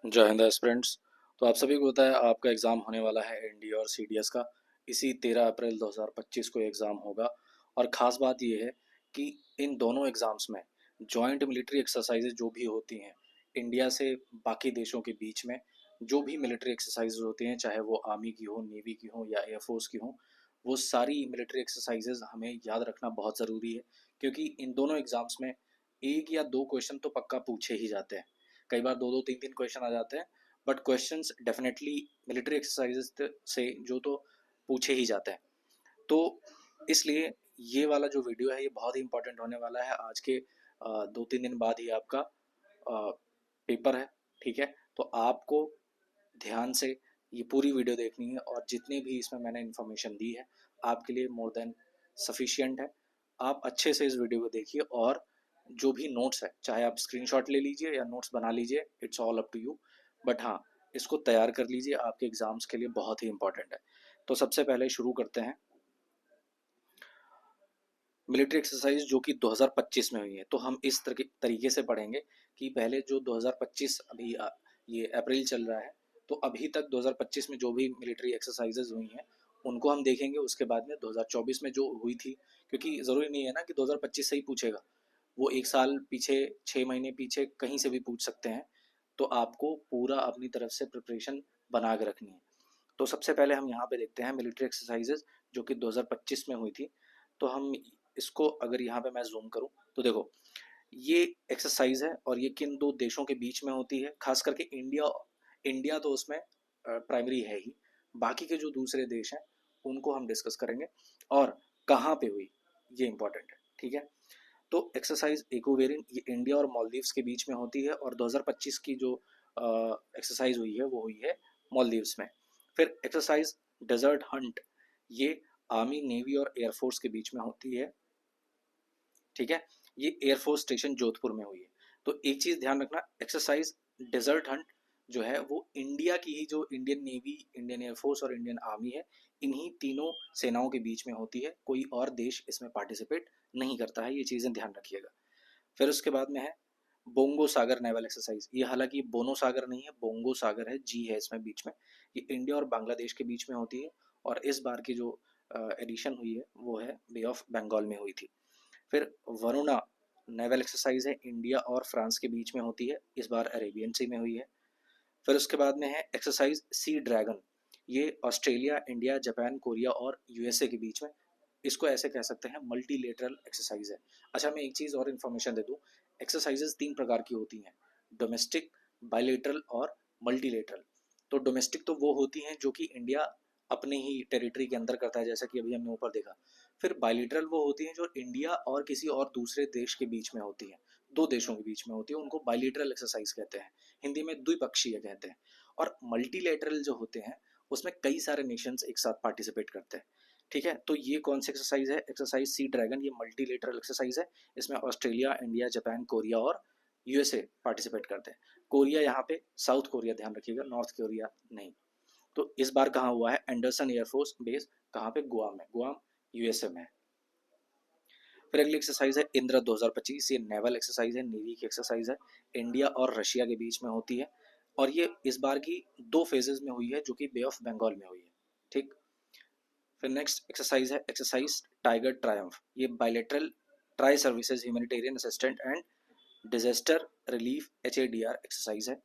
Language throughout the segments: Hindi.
जय हिंद एस्पिरेंट्स। तो आप सभी को पता है आपका एग्ज़ाम होने वाला है एनडीए और सीडीएस का। इसी 13 अप्रैल 2025 को एग्ज़ाम होगा। और ख़ास बात ये है कि इन दोनों एग्ज़ाम्स में जॉइंट मिलिट्री एक्सरसाइजेज जो भी होती हैं इंडिया से बाकी देशों के बीच में, जो भी मिलिट्री एक्सरसाइजेज होती हैं, चाहे वो आर्मी की हो, नेवी की हो या एयरफोर्स की हो, वो सारी मिलिट्री एक्सरसाइजेज हमें याद रखना बहुत ज़रूरी है। क्योंकि इन दोनों एग्ज़ाम्स में एक या दो क्वेश्चन तो पक्का पूछे ही जाते हैं। कई बार दो दो तीन तीन क्वेश्चन आ जाते हैं, but questions definitely military exercises से जो तो पूछे ही जाते हैं। तो इसलिए ये वाला जो वीडियो है ये बहुत ही इंपॉर्टेंट होने वाला है। आज के 2-3 दिन बाद ही आपका पेपर है, ठीक है। तो आपको ध्यान से ये पूरी वीडियो देखनी है और जितनी भी इसमें मैंने इन्फॉर्मेशन दी है आपके लिए मोर देन सफिशियंट है। आप अच्छे से इस वीडियो को देखिए और जो भी नोट्स है, चाहे आप स्क्रीनशॉट ले लीजिए या नोट्स बना लीजिए, it's all up to you. But हाँ, इसको तैयार कर लीजिए, आपके एग्जाम्स के लिए बहुत ही इंपॉर्टेंट है। तो सबसे पहले शुरू करते हैं मिलिट्री एक्सरसाइज जो कि 2025 में हुई है। तो हम इस तरीके से पढ़ेंगे कि पहले जो 2025 अभी ये अप्रैल चल रहा है, तो अभी तक 2025 में जो भी मिलिट्री एक्सरसाइजेज हुई हैं उनको हम देखेंगे। उसके बाद में 2024 में जो हुई थी, क्योंकि ज़रूरी नहीं है ना कि 2025 से ही पूछेगा, वो एक साल पीछे, 6 महीने पीछे कहीं से भी पूछ सकते हैं। तो आपको पूरा अपनी तरफ से प्रिपरेशन बना के रखनी है। तो सबसे पहले हम यहाँ पे देखते हैं मिलिट्री एक्सरसाइजेज जो कि 2025 में हुई थी। तो हम इसको अगर यहाँ पे मैं जूम करूँ तो देखो, ये एक्सरसाइज है और ये किन दो देशों के बीच में होती है। खास करके इंडिया, इंडिया तो उसमें प्राइमरी है ही, बाकी के जो दूसरे देश हैं उनको हम डिस्कस करेंगे और कहाँ पे हुई, ये इंपॉर्टेंट है, ठीक है। तो एक्सरसाइज इकोवेरिन ये इंडिया और मालदीव्स के बीच में होती है और 2025 की जो एक्सरसाइज हुई है वो हुई है मालदीव्स में। फिर एक्सरसाइज डेजर्ट हंट, ये आर्मी, नेवी और एयरफोर्स के बीच में होती है, ठीक है। ये एयरफोर्स स्टेशन जोधपुर में हुई है। तो एक चीज ध्यान रखना, एक्सरसाइज डेजर्ट हंट जो है वो इंडिया की ही, जो इंडियन नेवी, इंडियन एयरफोर्स और इंडियन आर्मी है, इन्हीं तीनों सेनाओं के बीच में होती है। कोई और देश इसमें पार्टिसिपेट नहीं करता है, ये चीजें ध्यान रखिएगा। फिर उसके बाद में है बोंगो सागर नेवल एक्सरसाइज। ये हालांकि बोनो सागर नहीं है, बोंगो सागर है, जी है इसमें बीच में। ये इंडिया और बांग्लादेश के बीच में होती है और इस बार की जो एडिशन हुई है वो है बे ऑफ बंगाल में हुई थी। फिर वरुणा नेवल एक्सरसाइज है, इंडिया और फ्रांस के बीच में होती है, इस बार अरेबियन सी में हुई है। फिर उसके बाद में है एक्सरसाइज सी ड्रैगन, ये ऑस्ट्रेलिया, इंडिया, जापान, कोरिया और यूएसए के बीच में, इसको ऐसे कह सकते हैं मल्टीलेटरल एक्सरसाइज है। अच्छा, मैं एक चीज़ और इन्फॉर्मेशन दे दूँ, एक्सरसाइजेज 3 प्रकार की होती हैं, डोमेस्टिक, बायलेटरल और मल्टीलेटरल। तो डोमेस्टिक तो वो होती हैं जो कि इंडिया अपने ही टेरिटरी के अंदर करता है, जैसा कि अभी हमने ऊपर देखा। फिर बायलेटरल वो होती हैं जो इंडिया और किसी और दूसरे देश के बीच में होती हैं, दो देशों के बीच में होती है, उनको बायलेटरल एक्सरसाइज कहते हैं, हिंदी में द्विपक्षीय कहते हैं। और मल्टीलेटरल जो होते हैं उसमें कई सारे नेशंस एक साथ पार्टिसिपेट करते हैं, ठीक है। तो ये कौन सी एक्सरसाइज है, एक्सरसाइज सी ड्रैगन, ये मल्टीलेटरल एक्सरसाइज है। इसमें ऑस्ट्रेलिया, इंडिया, जापान, कोरिया और यूएसए पार्टिसिपेट करते हैं। कोरिया यहाँ पे साउथ कोरिया ध्यान रखिएगा, नॉर्थ कोरिया नहीं। तो इस बार कहाँ हुआ है, एंडरसन एयरफोर्स बेस, कहाँ पे, गुआम में, गुआम यूएसए में। फिर अगली एक्सरसाइज है इंद्र 2025, ये नेवल एक्सरसाइज है, नेवी की एक्सरसाइज है, इंडिया और रशिया के बीच में होती है और ये इस बार की 2 फेजेज में हुई है जो कि बे ऑफ बंगाल में हुई है, ठीक। फिर नेक्स्ट एक्सरसाइज है एक्सरसाइज टाइगर ट्रायम्फ, ये bilateral tri services humanitarian assistant and disaster relief exercise है,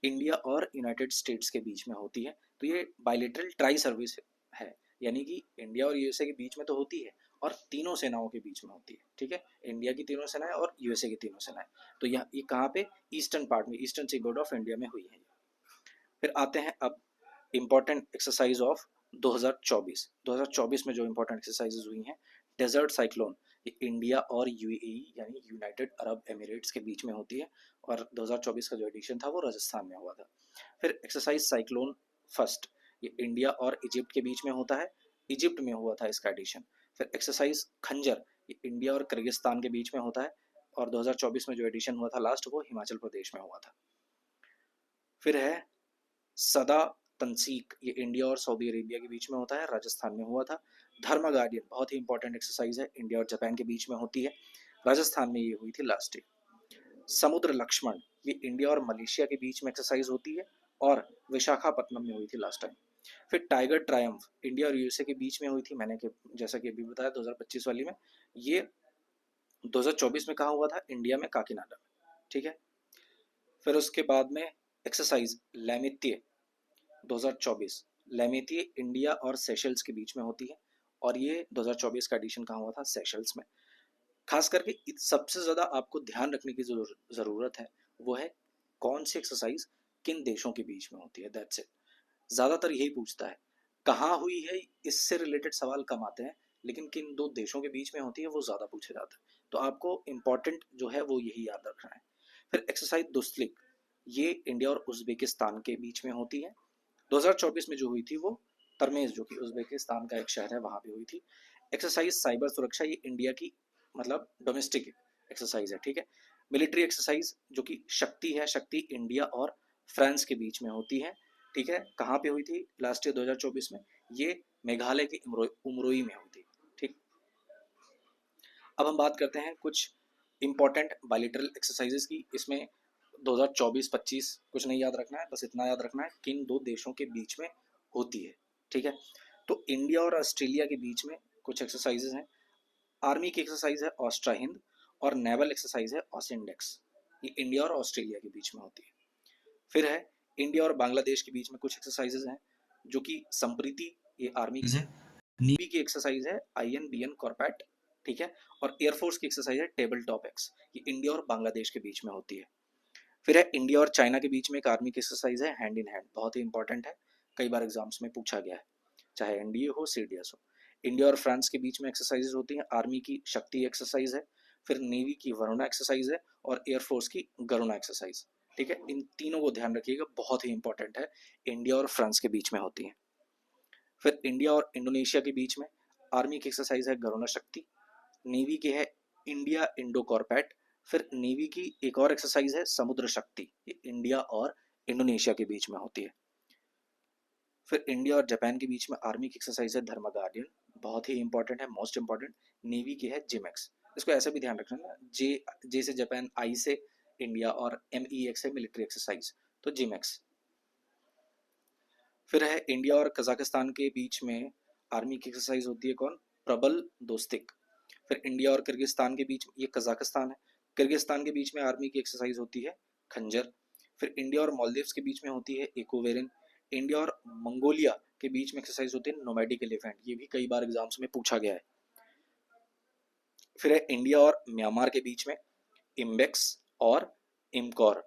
इंडिया और यूनाइटेड स्टेट्स के बीच में होती है। तो ये बायलेटरल ट्राई सर्विस है, यानी कि इंडिया और यूएसए के बीच में तो होती है और तीनों सेनाओं के बीच में होती है, ठीक है। इंडिया की तीनों सेनाएं और यूएसए की तीनों सेनाएं। तो यहाँ ये कहाँ पे, ईस्टर्न पार्ट में, ईस्टर्न सीबोर्ड ऑफ इंडिया में हुई है। फिर आते हैं अब इम्पॉर्टेंट एक्सरसाइज ऑफ 2024 में जो इम्पोर्टेंट एक्सरसाइजेज हुई हैं, डेजर्ट साइक्लोन, ये इंडिया और यूएई यानी यूनाइटेड अरब एमिरेट्स के बीच में होती है और 2024 का जो एडिशन था वो राजस्थान में हुआ था। फिर एक्सरसाइज साइक्लोन फर्स्ट, ये इंडिया और इजिप्ट के बीच में होता है, इजिप्ट में हुआ था इसका एडिशन। फिर एक्सरसाइज खंजर, ये इंडिया और किर्गिस्तान के बीच में होता है और 2024 में जो एडिशन हुआ था लास्ट, वो हिमाचल प्रदेश में हुआ था। फिर है सदा तंसीक, ये इंडिया और सऊदी अरेबिया के बीच में होता है, राजस्थान में हुआ था। धर्म गार्डियन बहुत ही इंपॉर्टेंट एक्सरसाइज है, इंडिया और जापान के बीच में होती है, राजस्थान में ये हुई थी लास्ट ईयर। समुद्र लक्ष्मण, ये इंडिया और मलेशिया के बीच में एक्सरसाइज होती है और विशाखापट्टनम में हुई थी लास्ट टाइम। फिर टाइगर ट्रायम्फ इंडिया और यूएसए के बीच में हुई थी, मैंने जैसा कि अभी बताया 2025 वाली में। ये 2024 में कहाँ हुआ था? इंडिया में, काकीनाडा में, ठीक है। फिर उसके बाद में एक्सरसाइज लैमित्य 2024, लैमित्य इंडिया और सेशल्स के बीच में होती है और ये 2024 का एडिशन कहाँ हुआ था? सेशल्स में। खास करके सबसे ज़्यादा आपको ध्यान रखने की ज़रूरत है वो है कौन सी एक्सरसाइज किन देशों के बीच में होती है, दैट्स इट। ज़्यादातर यही पूछता है, कहाँ हुई है इससे रिलेटेड सवाल कम आते हैं, लेकिन किन दो देशों के बीच में होती है वो ज़्यादा पूछा जाता है। तो आपको इम्पॉर्टेंट जो है वो यही याद रखना है। फिर एक्सरसाइज दुस्लिक, ये इंडिया और उज्बेकिस्तान के बीच में होती है। 2024 में जो हुई थी वो तरमेज, जो कि उज्बेकिस्तान का एक शहर है, वहाँ पे हुई थी। एक्सरसाइज साइबर सुरक्षा, ये इंडिया की मतलब डोमेस्टिक एक्सरसाइज है, ठीक है। मिलिट्री एक्सरसाइज जो कि शक्ति है, शक्ति इंडिया और फ्रांस के बीच में होती है, ठीक है। कहाँ पे हुई थी लास्ट ईयर 2024 में? ये मेघालय के उमरोई में हुई थी, ठीक। अब हम बात करते हैं कुछ इंपॉर्टेंट बायलैटरल एक्सरसाइजेस की। इसमें 2024-25 कुछ नहीं याद रखना है, बस इतना याद रखना है किन दो देशों के बीच में होती है, ठीक है। तो इंडिया और ऑस्ट्रेलिया के बीच में कुछ एक्सरसाइजेस हैं। आर्मी की एक्सरसाइज है ऑस्ट्रा हिंद और नेवल एक्सरसाइज है ऑसिंडेक्स। ये इंडिया और ऑस्ट्रेलिया के बीच में होती है। फिर है इंडिया और बांग्लादेश के बीच में कुछ एक्सरसाइजेज हैं जो कि संप्रीति, ये आर्मी की है। नेवी की एक्सरसाइज है INBN कॉर्पैट, ठीक है। और एयरफोर्स की एक्सरसाइज है टेबल टॉप एक्स, ये इंडिया और बांग्लादेश के बीच में होती है। फिर है इंडिया और चाइना के बीच में एक आर्मी की एक्सरसाइज है हैंड इन हैंड, बहुत ही इंपॉर्टेंट है, कई बार एग्जाम्स में पूछा गया है, चाहे NDA हो CDS हो। इंडिया और फ्रांस के बीच में एक्सरसाइजेज होती हैं। आर्मी की शक्ति एक्सरसाइज है, फिर नेवी की वरुणा एक्सरसाइज है और एयरफोर्स की गरुणा एक्सरसाइज, ठीक है। इन तीनों को ध्यान रखिएगा, बहुत ही इंपॉर्टेंट है, इंडिया और फ्रांस के बीच में होती है। फिर इंडिया और इंडोनेशिया के बीच में आर्मी की एक्सरसाइज है गरुणा शक्ति, नेवी की है इंडिया इंडो कॉर्पैट, फिर नेवी की एक और एक्सरसाइज है समुद्र शक्ति, ये इंडिया और इंडोनेशिया के बीच में होती है। फिर इंडिया और जापान के बीच में आर्मी की एक्सरसाइज है धर्मा गार्डियन, बहुत ही इंपॉर्टेंट है, मोस्ट इंपॉर्टेंट। नेवी की है जिमेक्स, इसको ऐसे भी ध्यान रखना ना, जे से जापान, आई से इंडिया और MEX है मिलिट्री एक्सरसाइज, तो जिमेक्स। फिर है इंडिया और कजाकिस्तान के बीच में आर्मी की एक्सरसाइज होती है कौन? प्रबल दोस्तिक। फिर इंडिया और किर्गिस्तान के बीच, ये कजाकिस्तान है, किर्गिस्तान के बीच में आर्मी की एक्सरसाइज होती है खंजर। फिर इंडिया और मालदीव्स के बीच में होती है इकोवेरिन। इंडिया और मंगोलिया के बीच में एक्सरसाइज होती है नोमैडिक एलिफेंट, ये भी कई बार एग्जाम्स में पूछा गया है। फिर है इंडिया और म्यांमार के बीच में इम्बेक्स और इमकॉर,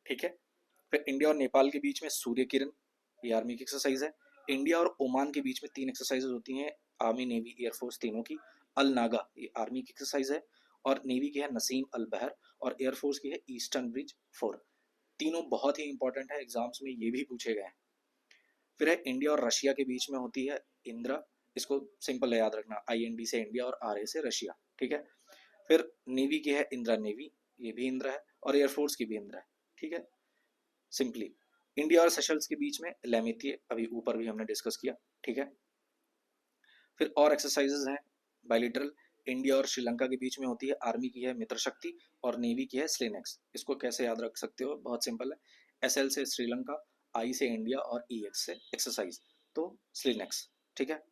ठीक है। फिर इंडिया और नेपाल के बीच में सूर्य किरण, ये आर्मी की एक्सरसाइज है। इंडिया और ओमान के बीच में 3 एक्सरसाइजेज होती हैं आर्मी, नेवी, एयरफोर्स तीनों की। अल नागा, ये आर्मी की एक्सरसाइज है और नेवी की है नसीम अल बहर और एयरफोर्स की है ईस्टर्न ब्रिज 4। तीनों बहुत ही इंपॉर्टेंट है, एग्जाम्स में ये भी पूछे गए हैं। फिर है इंडिया और रशिया के बीच में होती है इंदिरा, इसको सिंपल है याद रखना, IND से इंडिया और RA से रशिया, ठीक है। फिर नेवी की है इंदिरा नेवी, ये भी इंदिरा है, और एयरफोर्स की भी इंदिरा है, ठीक है। सिंपली इंडिया और सेशल्स के बीच में लैमित्य, अभी ऊपर भी हमने डिस्कस किया, ठीक है। फिर और एक्सरसाइजेज हैं बायलैटरल, इंडिया और श्रीलंका के बीच में होती है, आर्मी की है मित्र शक्ति और नेवी की है स्लेनेक्स। इसको कैसे याद रख सकते हो? बहुत सिंपल है, SL से श्रीलंका, I से इंडिया और EX से एक्सरसाइज, तो स्लेनेक्स, ठीक है।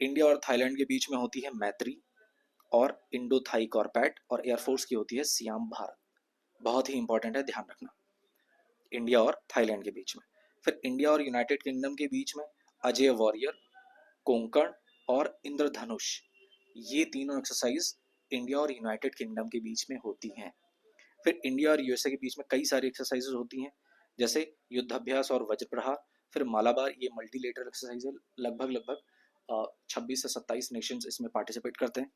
इंडिया और थाईलैंड के बीच में होती है मैत्री और इंडो थाई कॉर्पैट और एयरफोर्स की होती है सियाम भारत, बहुत ही इंपॉर्टेंट है, ध्यान रखना, इंडिया और थाईलैंड के बीच में। फिर इंडिया और यूनाइटेड किंगडम के बीच में अजय वॉरियर, कोंकण और इंद्रधनुष, ये तीनों एक्सरसाइज इंडिया और यूनाइटेड किंगडम के बीच में होती हैं। फिर इंडिया और USA के बीच में कई सारी एक्सरसाइजेज होती हैं, जैसे युद्धाभ्यास और वज्र प्रहार। फिर मालाबार, ये मल्टीलेटरल एक्सरसाइज है, लगभग 26 से 27 नेशंस इसमें पार्टिसिपेट करते हैं।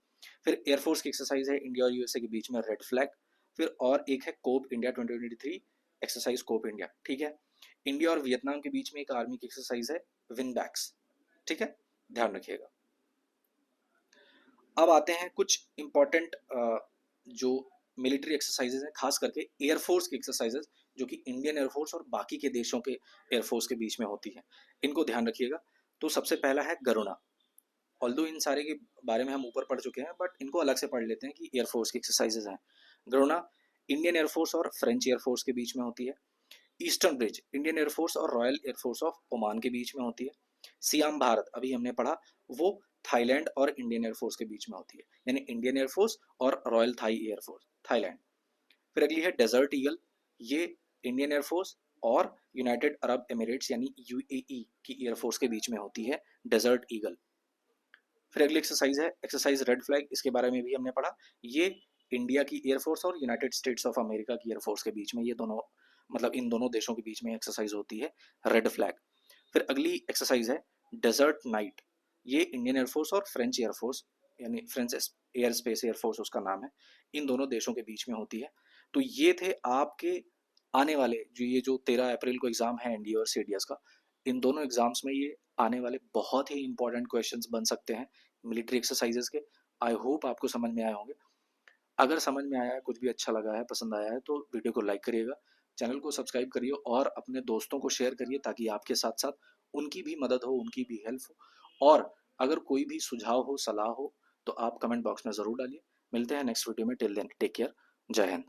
फिर एयरफोर्स की एक्सरसाइज है इंडिया और USA के बीच में रेड फ्लैग। फिर और एक है Cope India 2023 exercise, Cope India, ठीक है। इंडिया और वियतनाम के बीच में एक आर्मी की एक्सरसाइज है विनबैक्स, ठीक है, ध्यान रखिएगा। अब आते हैं कुछ इंपॉर्टेंट जो मिलिट्री एक्सरसाइजेज हैं, खास करके एयरफोर्स की एक्सरसाइजेज जो कि इंडियन एयरफोर्स और बाकी के देशों के एयरफोर्स के बीच में होती हैं, इनको ध्यान रखिएगा। तो सबसे पहला है गरुणा, ऑल्दो इन सारे के बारे में हम ऊपर पढ़ चुके हैं, बट इनको अलग से पढ़ लेते हैं कि एयरफोर्स की एक्सरसाइजेज हैं। गरुणा इंडियन एयरफोर्स और फ्रेंच एयरफोर्स के बीच में होती है। ईस्टर्न ब्रिज इंडियन एयरफोर्स और रॉयल एयरफोर्स ऑफ ओमान के बीच में होती है। सियाम भारत अभी हमने पढ़ा, वो थाईलैंड और इंडियन एयरफोर्स के बीच में होती है, यानी इंडियन एयरफोर्स और रॉयल थाई एयरफोर्स, थाईलैंड। फिर अगली है डेजर्ट ईगल, ये इंडियन एयरफोर्स और यूनाइटेड अरब एमिरेट्स यानी यूएई की एयरफोर्स के बीच में होती है डेजर्ट ईगल। फिर अगली एक्सरसाइज है एक्सरसाइज रेड फ्लैग, इसके बारे में भी हमने पढ़ा, ये इंडिया की एयरफोर्स और यूनाइटेड स्टेट्स ऑफ अमेरिका की एयरफोर्स के बीच में, ये दोनों मतलब इन दोनों देशों के बीच में एक्सरसाइज होती है रेड फ्लैग। फिर अगली एक्सरसाइज है डेजर्ट नाइट, ये इंडियन एयरफोर्स और फ्रेंच एयरफोर्स यानी फ्रेंच एयर स्पेस एयरफोर्स उसका नाम है, इन दोनों देशों के बीच में होती है। तो ये थे आपके आने वाले जो ये जो 13 अप्रैल को एग्जाम है एनडीए और सीडीएस का, इन दोनों एग्जाम्स में ये आने वाले बहुत ही इंपॉर्टेंट क्वेश्चंस बन सकते हैं मिलिट्री एक्सरसाइजेस के। आई होप आपको समझ में आए होंगे। अगर समझ में आया है, कुछ भी अच्छा लगा है, पसंद आया है, तो वीडियो को लाइक करिएगा, चैनल को सब्सक्राइब करिए और अपने दोस्तों को शेयर करिए ताकि आपके साथ साथ उनकी भी मदद हो, उनकी भी हेल्प हो। और अगर कोई भी सुझाव हो, सलाह हो, तो आप कमेंट बॉक्स में ज़रूर डालिए। मिलते हैं नेक्स्ट वीडियो में, टिल देन टेक केयर, जय हिंद।